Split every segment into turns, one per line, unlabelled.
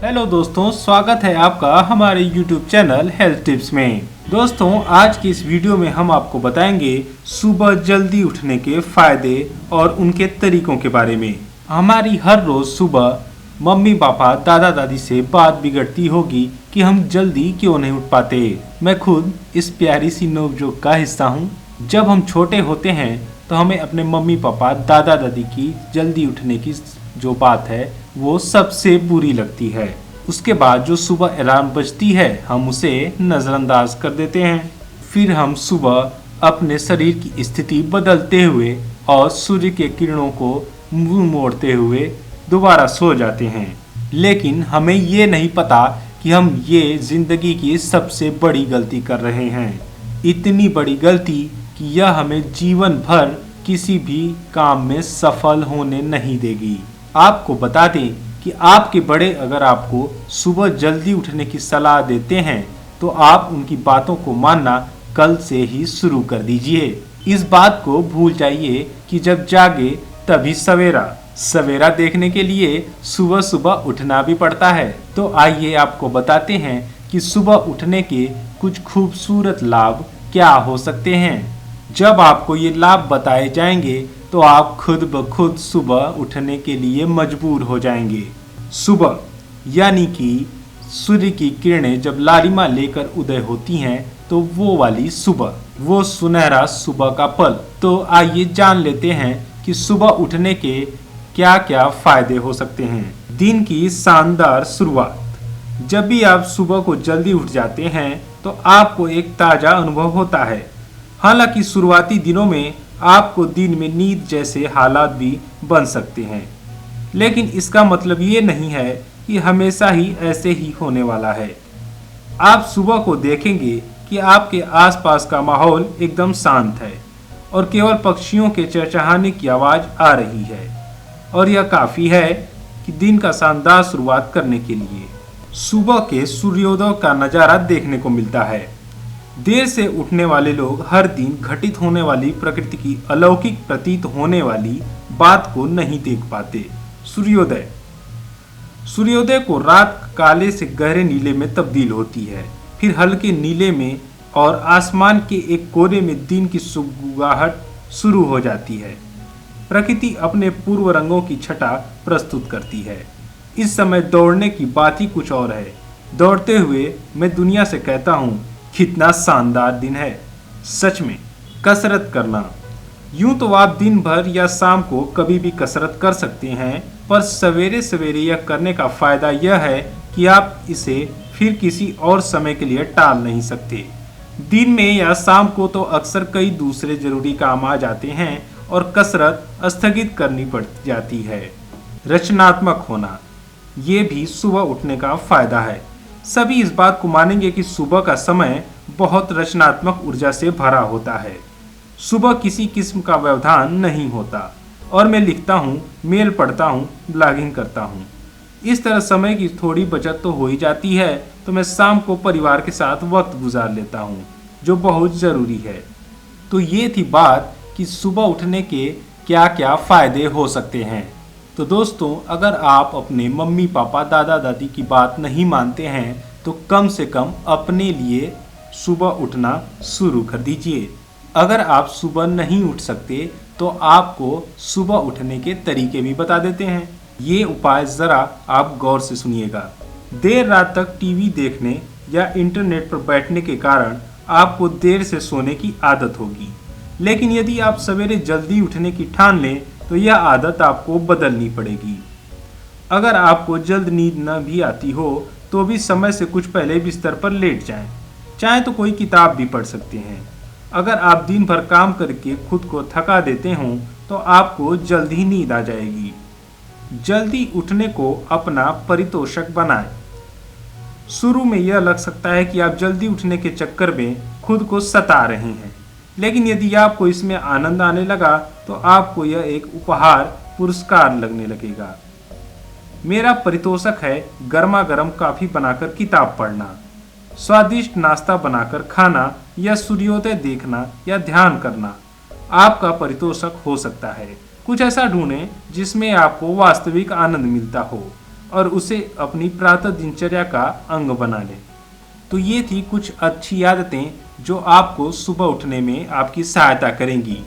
Hello दोस्तों, स्वागत है आपका हमारे YouTube चैनल हेल्थ टिप्स में। दोस्तों, आज की इस वीडियो में हम आपको बताएंगे सुबह जल्दी उठने के फायदे और उनके तरीकों के बारे में। हमारी हर रोज सुबह मम्मी पापा दादा दादी से बात बिगड़ती होगी कि हम जल्दी क्यों नहीं उठ पाते। मैं खुद इस प्यारी सी नोकझोंक का हिस्सा हूँ। जब हम छोटे होते हैं तो हमें अपने मम्मी पापा दादा दादी की जल्दी उठने की जो बात है वो सबसे बुरी लगती है। उसके बाद जो सुबह अलार्म बजती है हम उसे नज़रअंदाज कर देते हैं। फिर हम सुबह अपने शरीर की स्थिति बदलते हुए और सूर्य के किरणों को मुंह मोड़ते हुए दोबारा सो जाते हैं। लेकिन हमें ये नहीं पता कि हम ये जिंदगी की सबसे बड़ी गलती कर रहे हैं। इतनी बड़ी गलती कि यह हमें जीवन भर किसी भी काम में सफल होने नहीं देगी। आपको बता दें कि आपके बड़े अगर आपको सुबह जल्दी उठने की सलाह देते हैं तो आप उनकी बातों को मानना कल से ही शुरू कर दीजिए। इस बात को भूल जाइए कि जब जागे तभी सवेरा। सवेरा देखने के लिए सुबह सुबह उठना भी पड़ता है। तो आइए आपको बताते हैं कि सुबह उठने के कुछ खूबसूरत लाभ क्या हो सकते हैं। जब आपको ये लाभ बताए जाएंगे तो आप खुद ब खुद सुबह उठने के लिए मजबूर हो जाएंगे। सुबह यानी कि सूर्य की किरणें जब लालिमा लेकर उदय होती हैं तो वो वाली सुबह, वो सुनहरा सुबह का पल। तो आइए जान लेते हैं कि सुबह उठने के क्या क्या फायदे हो सकते हैं। दिन की शानदार शुरुआत। जब भी आप सुबह को जल्दी उठ जाते हैं तो आपको एक ताज़ा अनुभव होता है। हालांकि शुरुआती दिनों में आपको दिन में नींद जैसे हालात भी बन सकते हैं, लेकिन इसका मतलब ये नहीं है कि हमेशा ही ऐसे ही होने वाला है। आप सुबह को देखेंगे कि आपके आसपास का माहौल एकदम शांत है और केवल पक्षियों के चहचहाने की आवाज़ आ रही है, और यह काफ़ी है कि दिन का शानदार शुरुआत करने के लिए। सुबह के सूर्योदय का नज़ारा देखने को मिलता है। देर से उठने वाले लोग हर दिन घटित होने वाली प्रकृति की अलौकिक प्रतीत होने वाली बात को नहीं देख पाते। सूर्योदय। सूर्योदय को रात काले से गहरे नीले में तब्दील होती है, फिर हल्के नीले में, और आसमान के एक कोने में दिन की सुगबुगाहट शुरू हो जाती है। प्रकृति अपने पूर्व रंगों की छटा प्रस्तुत करती है। इस समय दौड़ने की बात ही कुछ और है। दौड़ते हुए मैं दुनिया से कहता हूँ, कितना शानदार दिन है। सच में कसरत करना। यूं तो आप दिन भर या शाम को कभी भी कसरत कर सकते हैं, पर सवेरे सवेरे यह करने का फायदा यह है कि आप इसे फिर किसी और समय के लिए टाल नहीं सकते। दिन में या शाम को तो अक्सर कई दूसरे जरूरी काम आ जाते हैं और कसरत स्थगित करनी पड़ जाती है। रचनात्मक होना, ये भी सुबह उठने का फायदा है। सभी इस बात को मानेंगे कि सुबह का समय बहुत रचनात्मक ऊर्जा से भरा होता है। सुबह किसी किस्म का व्यवधान नहीं होता और मैं लिखता हूँ, मेल पढ़ता हूँ, ब्लॉगिंग करता हूँ। इस तरह समय की थोड़ी बचत तो हो ही जाती है, तो मैं शाम को परिवार के साथ वक्त गुजार लेता हूँ, जो बहुत ज़रूरी है। तो ये थी बात कि सुबह उठने के क्या क्या फ़ायदे हो सकते हैं। तो दोस्तों, अगर आप अपने मम्मी पापा दादा दादी की बात नहीं मानते हैं तो कम से कम अपने लिए सुबह उठना शुरू कर दीजिए। अगर आप सुबह नहीं उठ सकते तो आपको सुबह उठने के तरीके भी बता देते हैं। ये उपाय ज़रा आप गौर से सुनिएगा। देर रात तक टीवी देखने या इंटरनेट पर बैठने के कारण आपको देर से सोने की आदत होगी, लेकिन यदि आप सवेरे जल्दी उठने की ठान लें तो यह आदत आपको बदलनी पड़ेगी। अगर आपको जल्द नींद न भी आती हो तो भी समय से कुछ पहले बिस्तर पर लेट जाएं। चाहे तो कोई किताब भी पढ़ सकते हैं। अगर आप दिन भर काम करके खुद को थका देते हों तो आपको जल्द ही नींद आ जाएगी। जल्दी उठने को अपना परितोषक बनाएं। शुरू में यह लग सकता है कि आप जल्दी उठने के चक्कर में खुद को सता रहे हैं, लेकिन यदि आपको इसमें आनंद आने लगा तो आपको यह एक उपहार पुरस्कार लगने लगेगा। मेरा परितोषक है गर्मा गर्म कॉफी बनाकर किताब पढ़ना, स्वादिष्ट नाश्ता बनाकर खाना, या सूर्योदय देखना या ध्यान करना। आपका परितोषक हो सकता है। कुछ ऐसा ढूंढें जिसमें आपको वास्तविक आनंद मिलता हो और उसे अपनी प्रातः दिनचर्या का अंग बना लें। तो ये थी कुछ अच्छी आदतें जो आपको सुबह उठने में आपकी सहायता करेंगी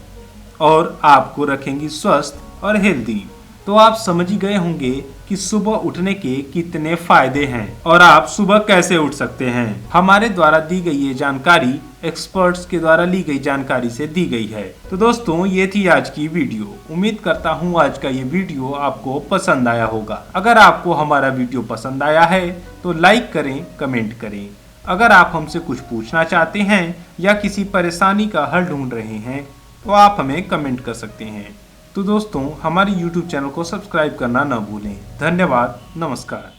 और आपको रखेंगी स्वस्थ और हेल्दी। तो आप समझ ही गए होंगे कि सुबह उठने के कितने फायदे हैं और आप सुबह कैसे उठ सकते हैं। हमारे द्वारा दी गई ये जानकारी एक्सपर्ट्स के द्वारा ली गई जानकारी से दी गई है। तो दोस्तों ये थी आज की वीडियो। उम्मीद करता हूँ आज का ये वीडियो आपको पसंद आया होगा। अगर आपको हमारा वीडियो पसंद आया है तो लाइक करें, कमेंट करें। अगर आप हमसे कुछ पूछना चाहते हैं या किसी परेशानी का हल ढूंढ रहे हैं तो आप हमें कमेंट कर सकते हैं। तो दोस्तों हमारे YouTube चैनल को सब्सक्राइब करना न भूलें। धन्यवाद, नमस्कार।